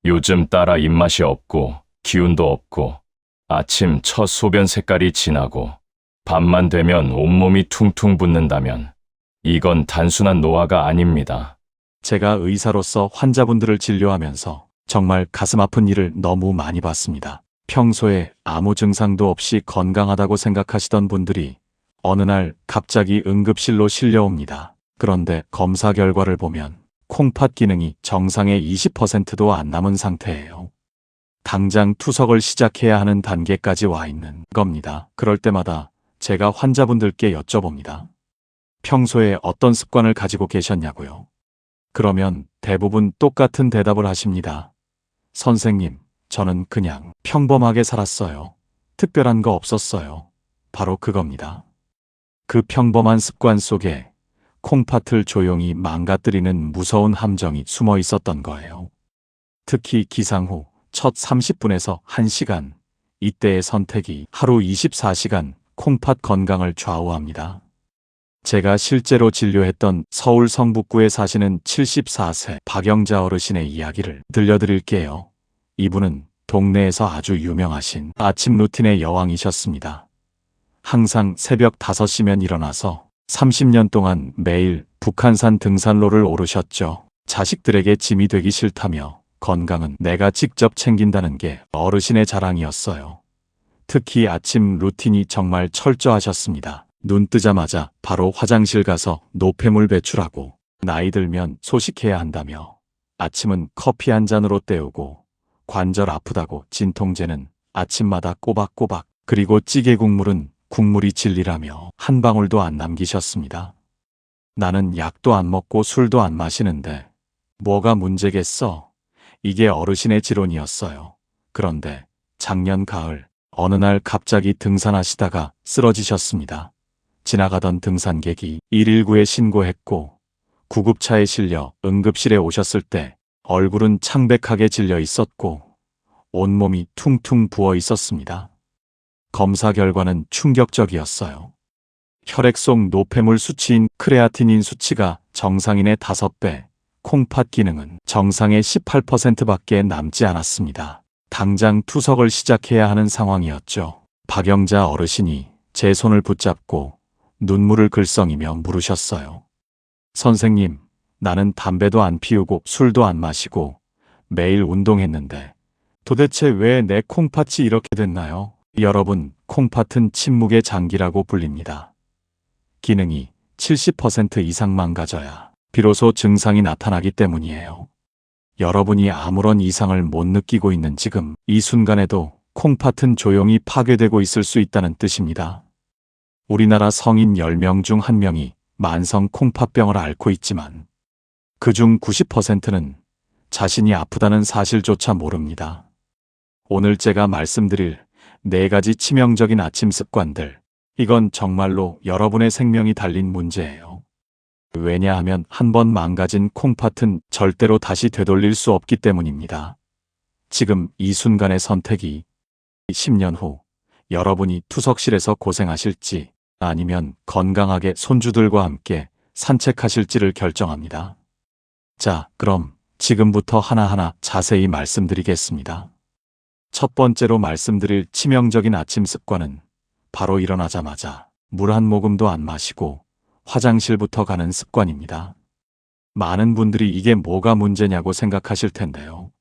요즘 따라 입맛이 없고 기운도 없고 아침 첫 소변 색깔이 진하고 밤만 되면 온몸이 퉁퉁 붓는다면 이건 단순한 노화가 아닙니다. 제가 의사로서 환자분들을 진료하면서 정말 가슴 아픈 일을 너무 많이 봤습니다. 평소에 아무 증상도 없이 건강하다고 생각하시던 분들이 어느 날 갑자기 응급실로 실려옵니다. 그런데 검사 결과를 보면 콩팥 기능이 정상의 20%도 안 남은 상태예요. 당장 투석을 시작해야 하는 단계까지 와 있는 겁니다. 그럴 때마다 제가 환자분들께 여쭤봅니다. 평소에 어떤 습관을 가지고 계셨냐고요? 그러면 대부분 똑같은 대답을 하십니다. 선생님, 저는 그냥 평범하게 살았어요. 특별한 거 없었어요. 바로 그겁니다. 그 평범한 습관 속에 콩팥을 조용히 망가뜨리는 무서운 함정이 숨어 있었던 거예요. 특히 기상 후 첫 30분에서 1시간, 이때의 선택이 하루 24시간 콩팥 건강을 좌우합니다. 제가 실제로 진료했던 서울 성북구에 사시는 74세 박영자 어르신의 이야기를 들려드릴게요. 이분은 동네에서 아주 유명하신 아침 루틴의 여왕이셨습니다. 항상 새벽 5시면 일어나서 30년 동안 매일 북한산 등산로를 오르셨죠. 자식들에게 짐이 되기 싫다며 건강은 내가 직접 챙긴다는 게 어르신의 자랑이었어요. 특히 아침 루틴이 정말 철저하셨습니다. 눈 뜨자마자 바로 화장실 가서 노폐물 배출하고 나이 들면 소식해야 한다며 아침은 커피 한 잔으로 때우고 관절 아프다고 진통제는 아침마다 꼬박꼬박 그리고 찌개 국물은 국물이 진리라며 한 방울도 안 남기셨습니다. 나는 약도 안 먹고 술도 안 마시는데 뭐가 문제겠어? 이게 어르신의 지론이었어요. 그런데 작년 가을 어느 날 갑자기 등산하시다가 쓰러지셨습니다. 지나가던 등산객이 119에 신고했고 구급차에 실려 응급실에 오셨을 때 얼굴은 창백하게 질려 있었고 온몸이 퉁퉁 부어 있었습니다. 검사 결과는 충격적이었어요. 혈액 속 노폐물 수치인 크레아티닌 수치가 정상인의 5배, 콩팥 기능은 정상의 18%밖에 남지 않았습니다. 당장 투석을 시작해야 하는 상황이었죠. 박영자 어르신이 제 손을 붙잡고 눈물을 글썽이며 물으셨어요. 선생님, 나는 담배도 안 피우고 술도 안 마시고 매일 운동했는데 도대체 왜 내 콩팥이 이렇게 됐나요? 여러분, 콩팥은 침묵의 장기라고 불립니다. 기능이 70% 이상 망가져야 비로소 증상이 나타나기 때문이에요. 여러분이 아무런 이상을 못 느끼고 있는 지금 이 순간에도 콩팥은 조용히 파괴되고 있을 수 있다는 뜻입니다. 우리나라 성인 10명 중 1명이 만성 콩팥병을 앓고 있지만 그중 90%는 자신이 아프다는 사실조차 모릅니다. 오늘 제가 말씀드릴 4가지 치명적인 아침 습관들, 이건 정말로 여러분의 생명이 달린 문제예요. 왜냐하면 한번 망가진 콩팥은 절대로 다시 되돌릴 수 없기 때문입니다. 지금 이 순간의 선택이 10년 후 여러분이 투석실에서 고생하실지 아니면 건강하게 손주들과 함께 산책하실지를 결정합니다. 자, 그럼 지금부터 하나하나 자세히 말씀드리겠습니다. 첫 번째로 말씀드릴 치명적인 아침 습관은 바로 일어나자마자 물 한 모금도 안 마시고 화장실부터 가는 습관입니다. 많은 분들이 이게 뭐가 문제냐고 생각하실 텐데요.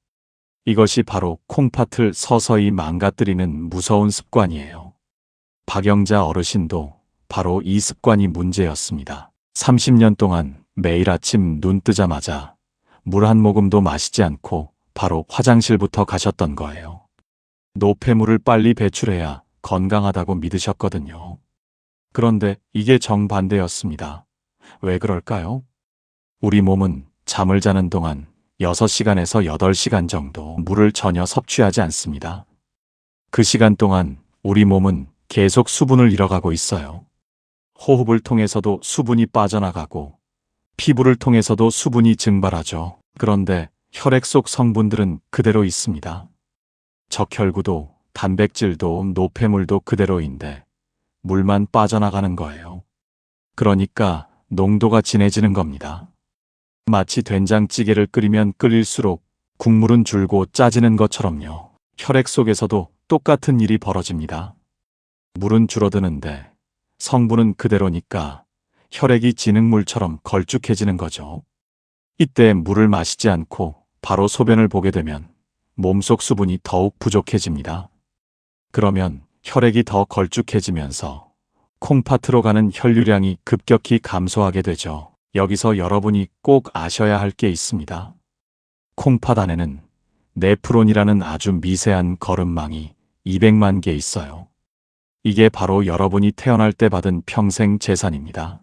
이것이 바로 콩팥을 서서히 망가뜨리는 무서운 습관이에요. 박영자 어르신도 바로 이 습관이 문제였습니다. 30년 동안 매일 아침 눈 뜨자마자 물 한 모금도 마시지 않고 바로 화장실부터 가셨던 거예요. 노폐물을 빨리 배출해야 건강하다고 믿으셨거든요. 그런데 이게 정반대였습니다. 왜 그럴까요? 우리 몸은 잠을 자는 동안 6시간에서 8시간 정도 물을 전혀 섭취하지 않습니다. 그 시간 동안 우리 몸은 계속 수분을 잃어가고 있어요. 호흡을 통해서도 수분이 빠져나가고 피부를 통해서도 수분이 증발하죠. 그런데 혈액 속 성분들은 그대로 있습니다. 적혈구도 단백질도 노폐물도 그대로인데 물만 빠져나가는 거예요. 그러니까 농도가 진해지는 겁니다. 마치 된장찌개를 끓이면 끓일수록 국물은 줄고 짜지는 것처럼요. 혈액 속에서도 똑같은 일이 벌어집니다. 물은 줄어드는데 성분은 그대로니까 혈액이 진흙물처럼 걸쭉해지는 거죠. 이때 물을 마시지 않고 바로 소변을 보게 되면 몸속 수분이 더욱 부족해집니다. 그러면 혈액이 더 걸쭉해지면서 콩팥으로 가는 혈류량이 급격히 감소하게 되죠. 여기서 여러분이 꼭 아셔야 할 게 있습니다. 콩팥 안에는 네프론이라는 아주 미세한 거름망이 200만 개 있어요. 이게 바로 여러분이 태어날 때 받은 평생 재산입니다.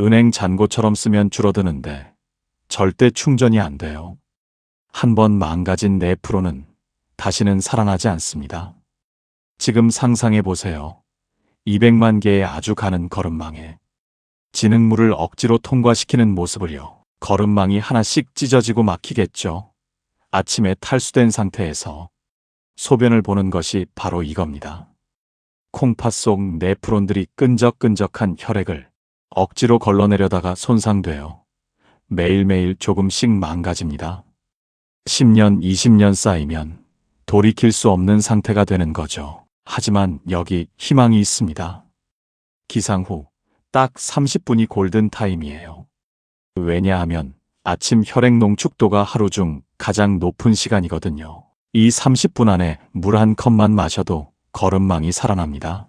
은행 잔고처럼 쓰면 줄어드는데 절대 충전이 안 돼요. 한번 망가진 네프론은 다시는 살아나지 않습니다. 지금 상상해 보세요. 200만 개의 아주 가는 거름망에 진흙물을 억지로 통과시키는 모습을요. 거름망이 하나씩 찢어지고 막히겠죠. 아침에 탈수된 상태에서 소변을 보는 것이 바로 이겁니다. 콩팥 속 네프론들이 끈적끈적한 혈액을 억지로 걸러내려다가 손상되어 매일매일 조금씩 망가집니다. 10년, 20년 쌓이면 돌이킬 수 없는 상태가 되는 거죠. 하지만 여기 희망이 있습니다. 기상 후 딱 30분이 골든타임이에요. 왜냐하면 아침 혈액 농축도가 하루 중 가장 높은 시간이거든요. 이 30분 안에 물 한 컵만 마셔도 거름망이 살아납니다.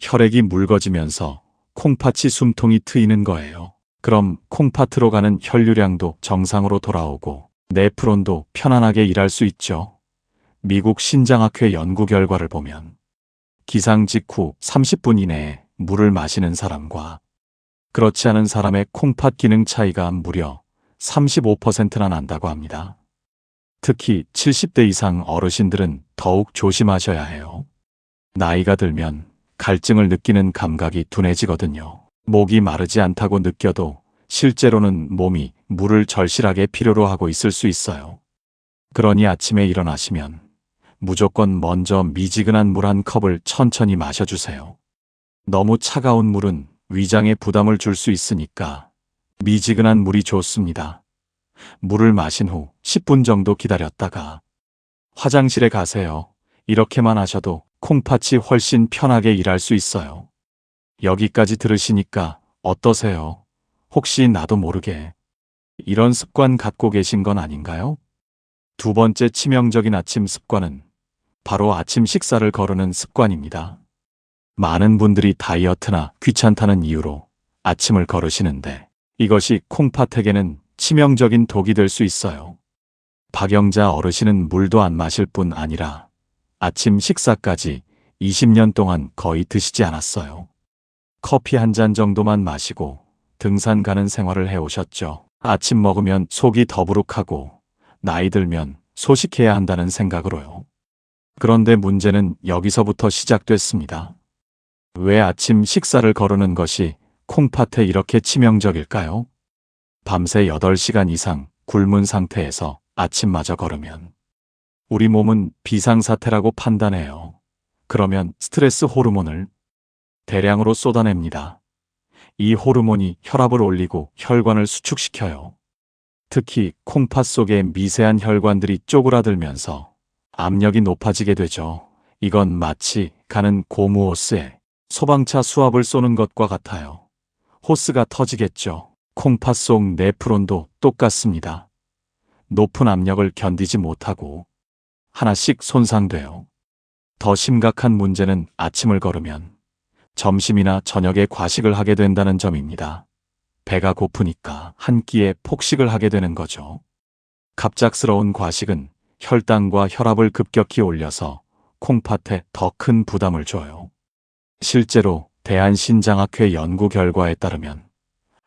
혈액이 묽어지면서 콩팥이 숨통이 트이는 거예요. 그럼 콩팥으로 가는 혈류량도 정상으로 돌아오고 네프론도 편안하게 일할 수 있죠. 미국 신장학회 연구 결과를 보면 기상 직후 30분 이내에 물을 마시는 사람과 그렇지 않은 사람의 콩팥 기능 차이가 무려 35%나 난다고 합니다. 특히 70대 이상 어르신들은 더욱 조심하셔야 해요. 나이가 들면 갈증을 느끼는 감각이 둔해지거든요. 목이 마르지 않다고 느껴도 실제로는 몸이 물을 절실하게 필요로 하고 있을 수 있어요. 그러니 아침에 일어나시면 무조건 먼저 미지근한 물 한 컵을 천천히 마셔주세요. 너무 차가운 물은 위장에 부담을 줄 수 있으니까 미지근한 물이 좋습니다. 물을 마신 후 10분 정도 기다렸다가 화장실에 가세요. 이렇게만 하셔도 콩팥이 훨씬 편하게 일할 수 있어요. 여기까지 들으시니까 어떠세요? 혹시 나도 모르게 이런 습관 갖고 계신 건 아닌가요? 두 번째 치명적인 아침 습관은 바로 아침 식사를 거르는 습관입니다. 많은 분들이 다이어트나 귀찮다는 이유로 아침을 거르시는데 이것이 콩팥에게는 치명적인 독이 될 수 있어요. 박영자 어르신은 물도 안 마실 뿐 아니라 아침 식사까지 20년 동안 거의 드시지 않았어요. 커피 한 잔 정도만 마시고 등산 가는 생활을 해오셨죠. 아침 먹으면 속이 더부룩하고 나이 들면 소식해야 한다는 생각으로요. 그런데 문제는 여기서부터 시작됐습니다. 왜 아침 식사를 거르는 것이 콩팥에 이렇게 치명적일까요? 밤새 8시간 이상 굶은 상태에서 아침마저 거르면 우리 몸은 비상사태라고 판단해요. 그러면 스트레스 호르몬을 대량으로 쏟아냅니다. 이 호르몬이 혈압을 올리고 혈관을 수축시켜요. 특히 콩팥 속의 미세한 혈관들이 쪼그라들면서 압력이 높아지게 되죠. 이건 마치 가는 고무 호스에 소방차 수압을 쏘는 것과 같아요. 호스가 터지겠죠. 콩팥 속 네프론도 똑같습니다. 높은 압력을 견디지 못하고 하나씩 손상돼요. 더 심각한 문제는 아침을 거르면 점심이나 저녁에 과식을 하게 된다는 점입니다. 배가 고프니까 한 끼에 폭식을 하게 되는 거죠. 갑작스러운 과식은 혈당과 혈압을 급격히 올려서 콩팥에 더 큰 부담을 줘요. 실제로 대한신장학회 연구 결과에 따르면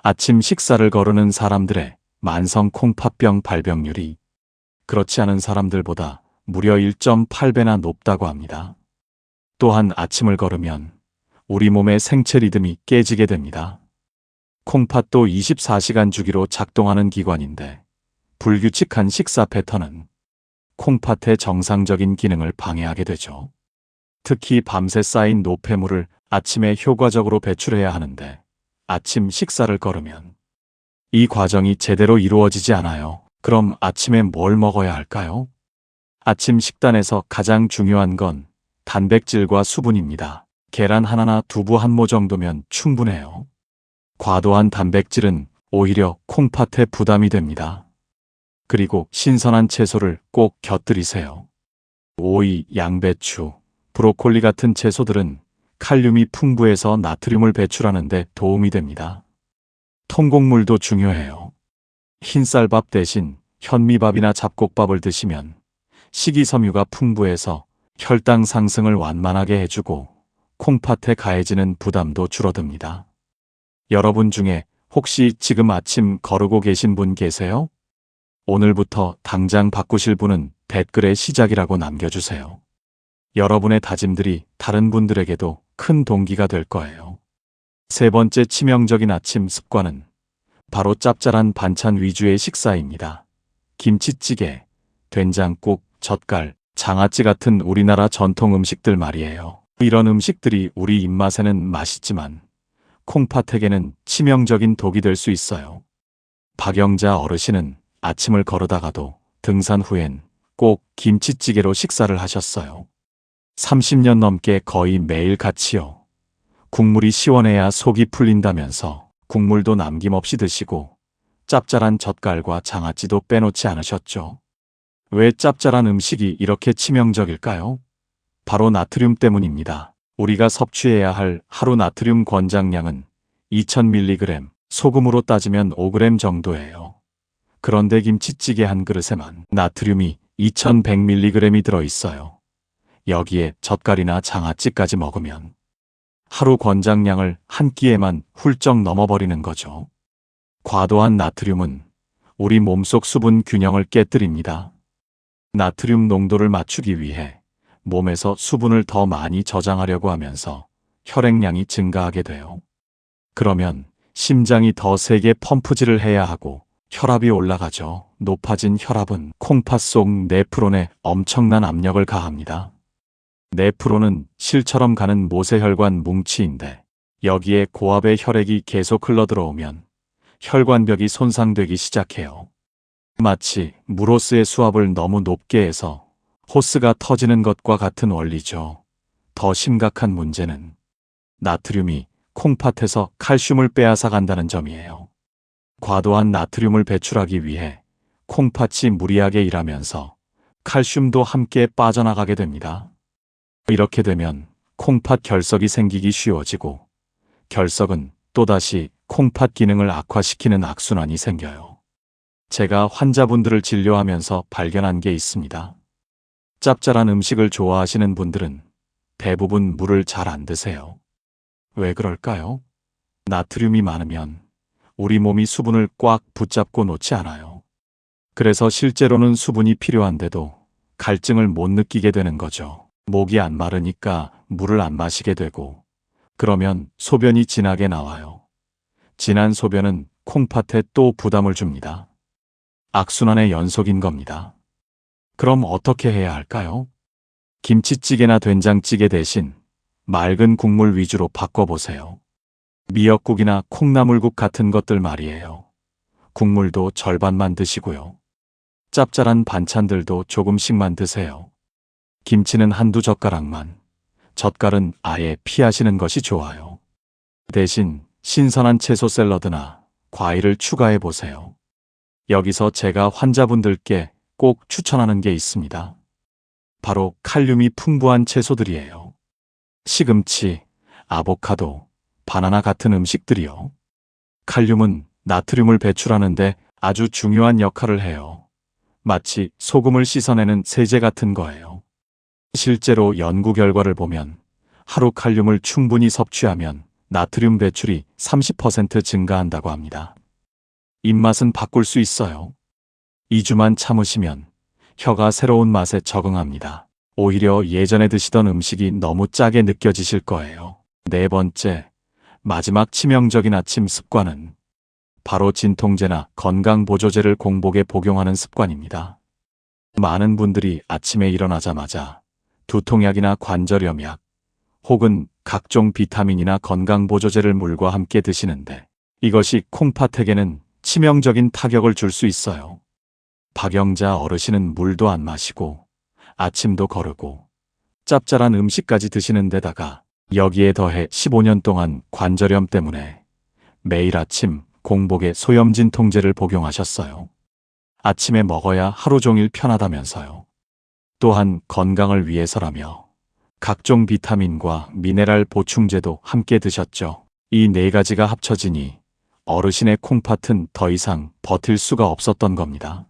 아침 식사를 거르는 사람들의 만성 콩팥병 발병률이 그렇지 않은 사람들보다 무려 1.8배나 높다고 합니다. 또한 아침을 거르면 우리 몸의 생체 리듬이 깨지게 됩니다. 콩팥도 24시간 주기로 작동하는 기관인데 불규칙한 식사 패턴은 콩팥의 정상적인 기능을 방해하게 되죠. 특히 밤새 쌓인 노폐물을 아침에 효과적으로 배출해야 하는데 아침 식사를 거르면 이 과정이 제대로 이루어지지 않아요. 그럼 아침에 뭘 먹어야 할까요? 아침 식단에서 가장 중요한 건 단백질과 수분입니다. 계란 하나나 두부 한 모 정도면 충분해요. 과도한 단백질은 오히려 콩팥에 부담이 됩니다. 그리고 신선한 채소를 꼭 곁들이세요. 오이, 양배추, 브로콜리 같은 채소들은 칼륨이 풍부해서 나트륨을 배출하는 데 도움이 됩니다. 통곡물도 중요해요. 흰쌀밥 대신 현미밥이나 잡곡밥을 드시면 식이섬유가 풍부해서 혈당 상승을 완만하게 해주고 콩팥에 가해지는 부담도 줄어듭니다. 여러분 중에 혹시 지금 아침 거르고 계신 분 계세요? 오늘부터 당장 바꾸실 분은 댓글에 시작이라고 남겨주세요. 여러분의 다짐들이 다른 분들에게도 큰 동기가 될 거예요. 세 번째 치명적인 아침 습관은 바로 짭짤한 반찬 위주의 식사입니다. 김치찌개, 된장국, 젓갈, 장아찌 같은 우리나라 전통 음식들 말이에요. 이런 음식들이 우리 입맛에는 맛있지만 콩팥에게는 치명적인 독이 될 수 있어요. 박영자 어르신은 아침을 거르다가도 등산 후엔 꼭 김치찌개로 식사를 하셨어요. 30년 넘게 거의 매일 같이요. 국물이 시원해야 속이 풀린다면서 국물도 남김없이 드시고 짭짤한 젓갈과 장아찌도 빼놓지 않으셨죠. 왜 짭짤한 음식이 이렇게 치명적일까요? 바로 나트륨 때문입니다. 우리가 섭취해야 할 하루 나트륨 권장량은 2000mg, 소금으로 따지면 5g 정도예요. 그런데 김치찌개 한 그릇에만 나트륨이 2100mg이 들어있어요. 여기에 젓갈이나 장아찌까지 먹으면 하루 권장량을 한 끼에만 훌쩍 넘어버리는 거죠. 과도한 나트륨은 우리 몸속 수분 균형을 깨뜨립니다. 나트륨 농도를 맞추기 위해 몸에서 수분을 더 많이 저장하려고 하면서 혈액량이 증가하게 돼요. 그러면 심장이 더 세게 펌프질을 해야 하고 혈압이 올라가죠. 높아진 혈압은 콩팥 속 네프론에 엄청난 압력을 가합니다. 네프론은 실처럼 가는 모세혈관 뭉치인데 여기에 고압의 혈액이 계속 흘러들어오면 혈관벽이 손상되기 시작해요. 마치 물호스의 수압을 너무 높게 해서 호스가 터지는 것과 같은 원리죠. 더 심각한 문제는 나트륨이 콩팥에서 칼슘을 빼앗아 간다는 점이에요. 과도한 나트륨을 배출하기 위해 콩팥이 무리하게 일하면서 칼슘도 함께 빠져나가게 됩니다. 이렇게 되면 콩팥 결석이 생기기 쉬워지고 결석은 또다시 콩팥 기능을 악화시키는 악순환이 생겨요. 제가 환자분들을 진료하면서 발견한 게 있습니다. 짭짤한 음식을 좋아하시는 분들은 대부분 물을 잘 안 드세요. 왜 그럴까요? 나트륨이 많으면 우리 몸이 수분을 꽉 붙잡고 놓지 않아요. 그래서 실제로는 수분이 필요한데도 갈증을 못 느끼게 되는 거죠. 목이 안 마르니까 물을 안 마시게 되고 그러면 소변이 진하게 나와요. 진한 소변은 콩팥에 또 부담을 줍니다. 악순환의 연속인 겁니다. 그럼 어떻게 해야 할까요? 김치찌개나 된장찌개 대신 맑은 국물 위주로 바꿔보세요. 미역국이나 콩나물국 같은 것들 말이에요. 국물도 절반만 드시고요. 짭짤한 반찬들도 조금씩만 드세요. 김치는 한두 젓가락만, 젓갈은 아예 피하시는 것이 좋아요. 대신 신선한 채소 샐러드나 과일을 추가해 보세요. 여기서 제가 환자분들께 꼭 추천하는 게 있습니다. 바로 칼륨이 풍부한 채소들이에요. 시금치, 아보카도, 바나나 같은 음식들이요. 칼륨은 나트륨을 배출하는데 아주 중요한 역할을 해요. 마치 소금을 씻어내는 세제 같은 거예요. 실제로 연구 결과를 보면 하루 칼륨을 충분히 섭취하면 나트륨 배출이 30% 증가한다고 합니다. 입맛은 바꿀 수 있어요. 2주만 참으시면 혀가 새로운 맛에 적응합니다. 오히려 예전에 드시던 음식이 너무 짜게 느껴지실 거예요. 네 번째, 마지막 치명적인 아침 습관은 바로 진통제나 건강보조제를 공복에 복용하는 습관입니다. 많은 분들이 아침에 일어나자마자 두통약이나 관절염약 혹은 각종 비타민이나 건강보조제를 물과 함께 드시는데 이것이 콩팥에게는 치명적인 타격을 줄 수 있어요. 박영자 어르신은 물도 안 마시고 아침도 거르고 짭짤한 음식까지 드시는 데다가 여기에 더해 15년 동안 관절염 때문에 매일 아침 공복에 소염진 통제를 복용하셨어요. 아침에 먹어야 하루 종일 편하다면서요. 또한 건강을 위해서라며 각종 비타민과 미네랄 보충제도 함께 드셨죠. 이 네 가지가 합쳐지니 어르신의 콩팥은 더 이상 버틸 수가 없었던 겁니다.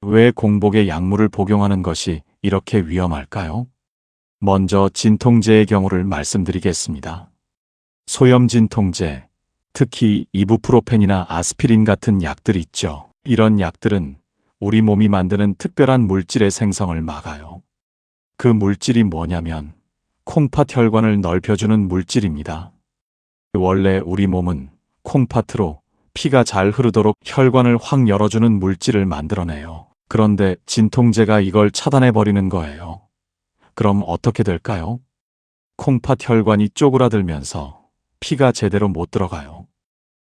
왜 공복에 약물을 복용하는 것이 이렇게 위험할까요? 먼저 진통제의 경우를 말씀드리겠습니다. 소염 진통제, 특히 이부프로펜이나 아스피린 같은 약들 있죠. 이런 약들은 우리 몸이 만드는 특별한 물질의 생성을 막아요. 그 물질이 뭐냐면 콩팥 혈관을 넓혀주는 물질입니다. 원래 우리 몸은 콩팥으로 피가 잘 흐르도록 혈관을 확 열어주는 물질을 만들어내요. 그런데 진통제가 이걸 차단해버리는 거예요. 그럼 어떻게 될까요? 콩팥 혈관이 쪼그라들면서 피가 제대로 못 들어가요.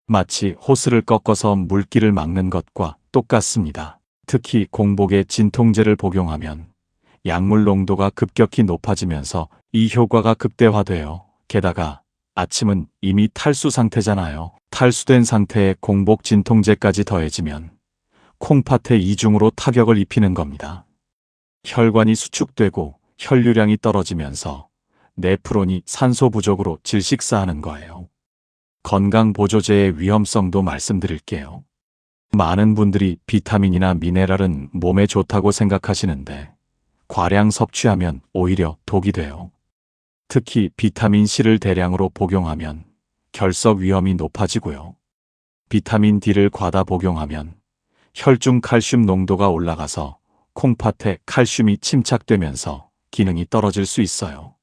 마치 호스를 꺾어서 물길을 막는 것과 똑같습니다. 특히 공복에 진통제를 복용하면 약물 농도가 급격히 높아지면서 이 효과가 극대화돼요. 게다가 아침은 이미 탈수 상태잖아요. 탈수된 상태에 공복 진통제까지 더해지면 콩팥에 이중으로 타격을 입히는 겁니다. 혈관이 수축되고 혈류량이 떨어지면서 네프론이 산소 부족으로 질식사하는 거예요. 건강보조제의 위험성도 말씀드릴게요. 많은 분들이 비타민이나 미네랄은 몸에 좋다고 생각하시는데 과량 섭취하면 오히려 독이 돼요. 특히 비타민 C를 대량으로 복용하면 결석 위험이 높아지고요. 비타민 D를 과다 복용하면 혈중 칼슘 농도가 올라가서 콩팥에 칼슘이 침착되면서 기능이 떨어질 수 있어요.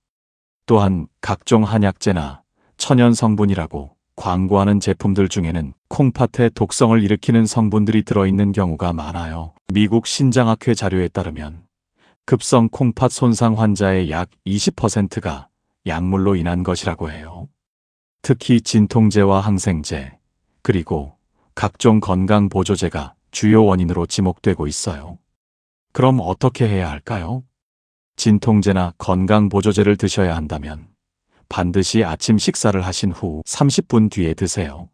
또한 각종 한약재나 천연 성분이라고 광고하는 제품들 중에는 콩팥에 독성을 일으키는 성분들이 들어있는 경우가 많아요. 미국 신장학회 자료에 따르면 급성 콩팥 손상 환자의 약 20%가 약물로 인한 것이라고 해요. 특히 진통제와 항생제, 그리고 각종 건강보조제가 주요 원인으로 지목되고 있어요. 그럼 어떻게 해야 할까요? 진통제나 건강보조제를 드셔야 한다면 반드시 아침 식사를 하신 후 30분 뒤에 드세요.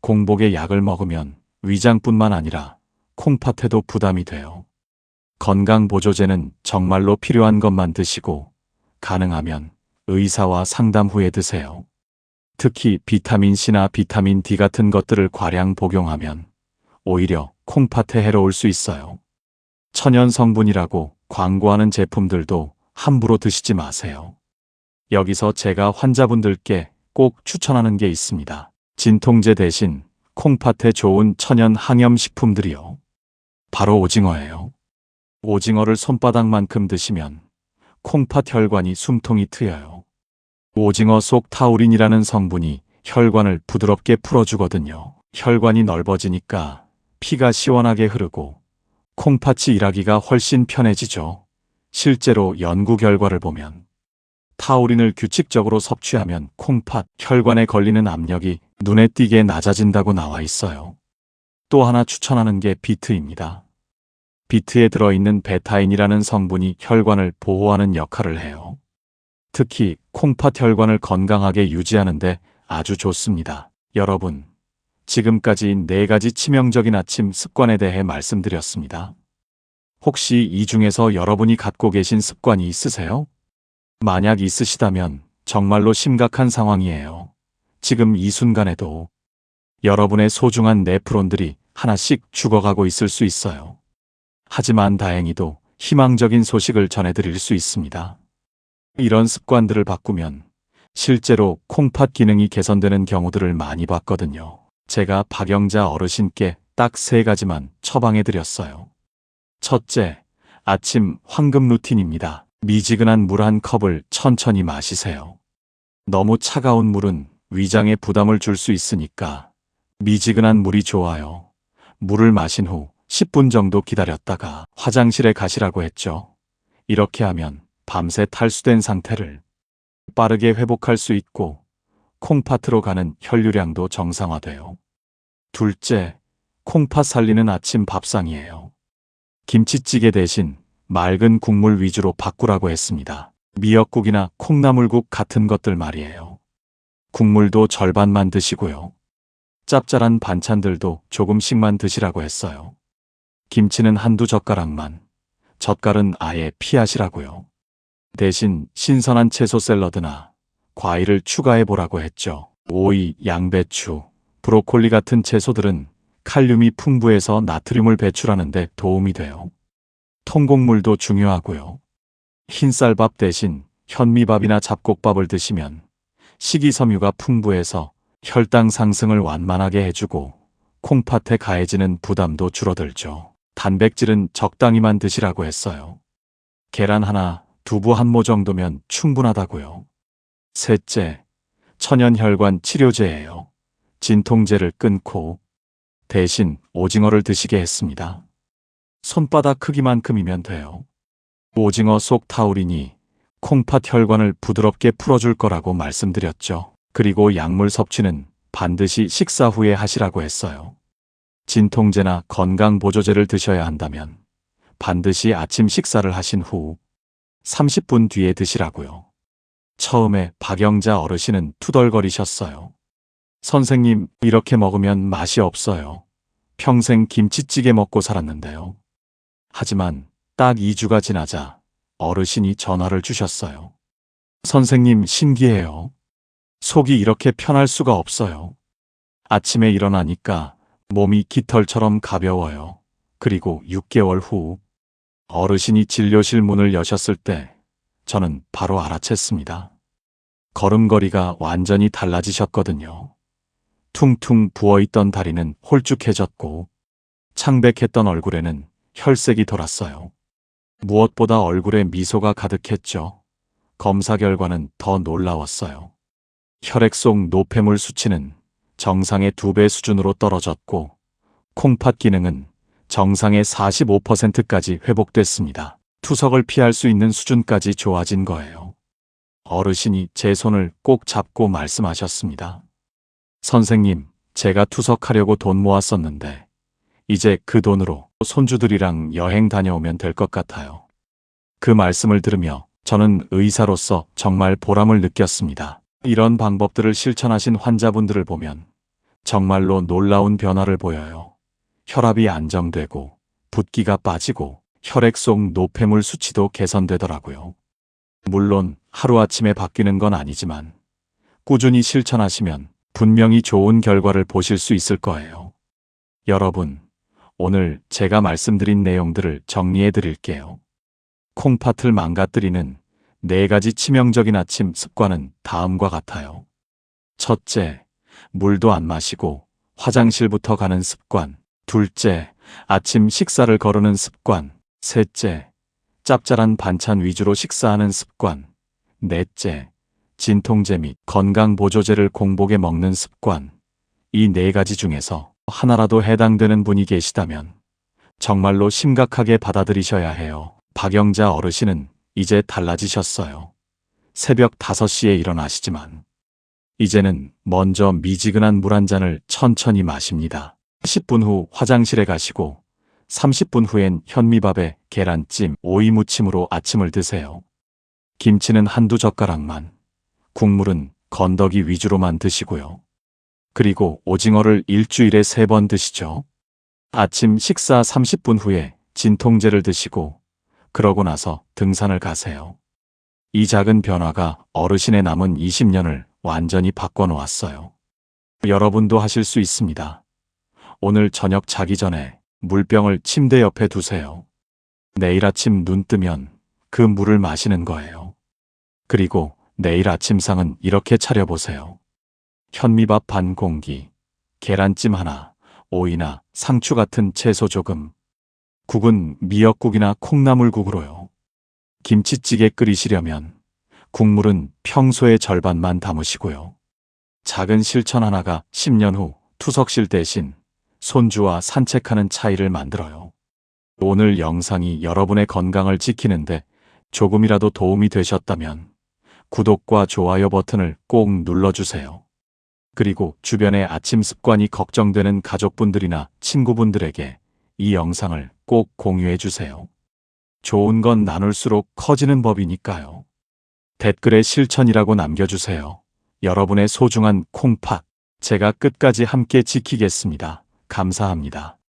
공복에 약을 먹으면 위장뿐만 아니라 콩팥에도 부담이 돼요. 건강보조제는 정말로 필요한 것만 드시고 가능하면 의사와 상담 후에 드세요. 특히 비타민C나 비타민 D 같은 것들을 과량 복용하면 오히려 콩팥에 해로울 수 있어요. 천연 성분이라고 광고하는 제품들도 함부로 드시지 마세요. 여기서 제가 환자분들께 꼭 추천하는 게 있습니다. 진통제 대신 콩팥에 좋은 천연 항염식품들이요. 바로 오징어예요. 오징어를 손바닥만큼 드시면 콩팥 혈관이 숨통이 트여요. 오징어 속 타우린이라는 성분이 혈관을 부드럽게 풀어주거든요. 혈관이 넓어지니까 피가 시원하게 흐르고 콩팥이 일하기가 훨씬 편해지죠. 실제로 연구 결과를 보면 타우린을 규칙적으로 섭취하면 콩팥 혈관에 걸리는 압력이 눈에 띄게 낮아진다고 나와 있어요. 또 하나 추천하는 게 비트입니다. 비트에 들어있는 베타인이라는 성분이 혈관을 보호하는 역할을 해요. 특히 콩팥 혈관을 건강하게 유지하는데 아주 좋습니다. 여러분, 지금까지 4가지 치명적인 아침 습관에 대해 말씀드렸습니다. 혹시 이 중에서 여러분이 갖고 계신 습관이 있으세요? 만약 있으시다면 정말로 심각한 상황이에요. 지금 이 순간에도 여러분의 소중한 네프론들이 하나씩 죽어가고 있을 수 있어요. 하지만 다행히도 희망적인 소식을 전해드릴 수 있습니다. 이런 습관들을 바꾸면 실제로 콩팥 기능이 개선되는 경우들을 많이 봤거든요. 제가 박영자 어르신께 딱 3가지만 처방해드렸어요. 첫째, 아침 황금 루틴입니다. 미지근한 물 한 컵을 천천히 마시세요. 너무 차가운 물은 위장에 부담을 줄 수 있으니까 미지근한 물이 좋아요. 물을 마신 후 10분 정도 기다렸다가 화장실에 가시라고 했죠. 이렇게 하면 밤새 탈수된 상태를 빠르게 회복할 수 있고 콩팥으로 가는 혈류량도 정상화돼요. 둘째, 콩팥 살리는 아침 밥상이에요. 김치찌개 대신 맑은 국물 위주로 바꾸라고 했습니다. 미역국이나 콩나물국 같은 것들 말이에요. 국물도 절반만 드시고요. 짭짤한 반찬들도 조금씩만 드시라고 했어요. 김치는 한두 젓가락만, 젓갈은 아예 피하시라고요. 대신 신선한 채소 샐러드나 과일을 추가해 보라고 했죠. 오이, 양배추, 브로콜리 같은 채소들은 칼륨이 풍부해서 나트륨을 배출하는 데 도움이 돼요. 통곡물도 중요하고요. 흰쌀밥 대신 현미밥이나 잡곡밥을 드시면 식이섬유가 풍부해서 혈당 상승을 완만하게 해주고 콩팥에 가해지는 부담도 줄어들죠. 단백질은 적당히만 드시라고 했어요. 계란 하나, 두부 한 모 정도면 충분하다고요. 셋째, 천연혈관 치료제예요. 진통제를 끊고 대신 오징어를 드시게 했습니다. 손바닥 크기만큼이면 돼요. 오징어 속 타우린이 콩팥 혈관을 부드럽게 풀어줄 거라고 말씀드렸죠. 그리고 약물 섭취는 반드시 식사 후에 하시라고 했어요. 진통제나 건강보조제를 드셔야 한다면 반드시 아침 식사를 하신 후 30분 뒤에 드시라고요. 처음에 박영자 어르신은 투덜거리셨어요. 선생님, 이렇게 먹으면 맛이 없어요. 평생 김치찌개 먹고 살았는데요. 하지만 딱 2주가 지나자 어르신이 전화를 주셨어요. 선생님, 신기해요. 속이 이렇게 편할 수가 없어요. 아침에 일어나니까 몸이 깃털처럼 가벼워요. 그리고 6개월 후 어르신이 진료실 문을 여셨을 때 저는 바로 알아챘습니다. 걸음걸이가 완전히 달라지셨거든요. 퉁퉁 부어있던 다리는 홀쭉해졌고 창백했던 얼굴에는 혈색이 돌았어요. 무엇보다 얼굴에 미소가 가득했죠. 검사 결과는 더 놀라웠어요. 혈액 속 노폐물 수치는 정상의 2배 수준으로 떨어졌고 콩팥 기능은 정상의 45%까지 회복됐습니다. 투석을 피할 수 있는 수준까지 좋아진 거예요. 어르신이 제 손을 꼭 잡고 말씀하셨습니다. 선생님, 제가 투석하려고 돈 모았었는데 이제 그 돈으로 손주들이랑 여행 다녀오면 될 것 같아요. 그 말씀을 들으며 저는 의사로서 정말 보람을 느꼈습니다. 이런 방법들을 실천하신 환자분들을 보면 정말로 놀라운 변화를 보여요. 혈압이 안정되고 붓기가 빠지고 혈액 속 노폐물 수치도 개선되더라고요. 물론 하루아침에 바뀌는 건 아니지만 꾸준히 실천하시면 분명히 좋은 결과를 보실 수 있을 거예요. 여러분, 오늘 제가 말씀드린 내용들을 정리해 드릴게요. 콩팥을 망가뜨리는 4가지 치명적인 아침 습관은 다음과 같아요. 첫째, 물도 안 마시고 화장실부터 가는 습관. 둘째, 아침 식사를 거르는 습관. 셋째, 짭짤한 반찬 위주로 식사하는 습관. 넷째, 진통제 및 건강보조제를 공복에 먹는 습관. 이 4가지 중에서 하나라도 해당되는 분이 계시다면 정말로 심각하게 받아들이셔야 해요. 박영자 어르신은 이제 달라지셨어요. 새벽 5시에 일어나시지만 이제는 먼저 미지근한 물 한 잔을 천천히 마십니다. 10분 후 화장실에 가시고 30분 후엔 현미밥에 계란찜, 오이 무침으로 아침을 드세요. 김치는 한두 젓가락만, 국물은 건더기 위주로만 드시고요. 그리고 오징어를 일주일에 3번 드시죠. 아침 식사 30분 후에 진통제를 드시고 그러고 나서 등산을 가세요. 이 작은 변화가 어르신의 남은 20년을 완전히 바꿔놓았어요. 여러분도 하실 수 있습니다. 오늘 저녁 자기 전에 물병을 침대 옆에 두세요. 내일 아침 눈 뜨면 그 물을 마시는 거예요. 그리고 내일 아침상은 이렇게 차려보세요. 현미밥 반 공기, 계란찜 하나, 오이나 상추 같은 채소 조금. 국은 미역국이나 콩나물국으로요. 김치찌개 끓이시려면 국물은 평소의 절반만 담으시고요. 작은 실천 하나가 10년 후 투석실 대신 손주와 산책하는 차이를 만들어요. 오늘 영상이 여러분의 건강을 지키는데 조금이라도 도움이 되셨다면 구독과 좋아요 버튼을 꼭 눌러주세요. 그리고 주변의 아침 습관이 걱정되는 가족분들이나 친구분들에게 이 영상을 꼭 공유해 주세요. 좋은 건 나눌수록 커지는 법이니까요. 댓글에 실천이라고 남겨주세요. 여러분의 소중한 콩팥, 제가 끝까지 함께 지키겠습니다. 감사합니다.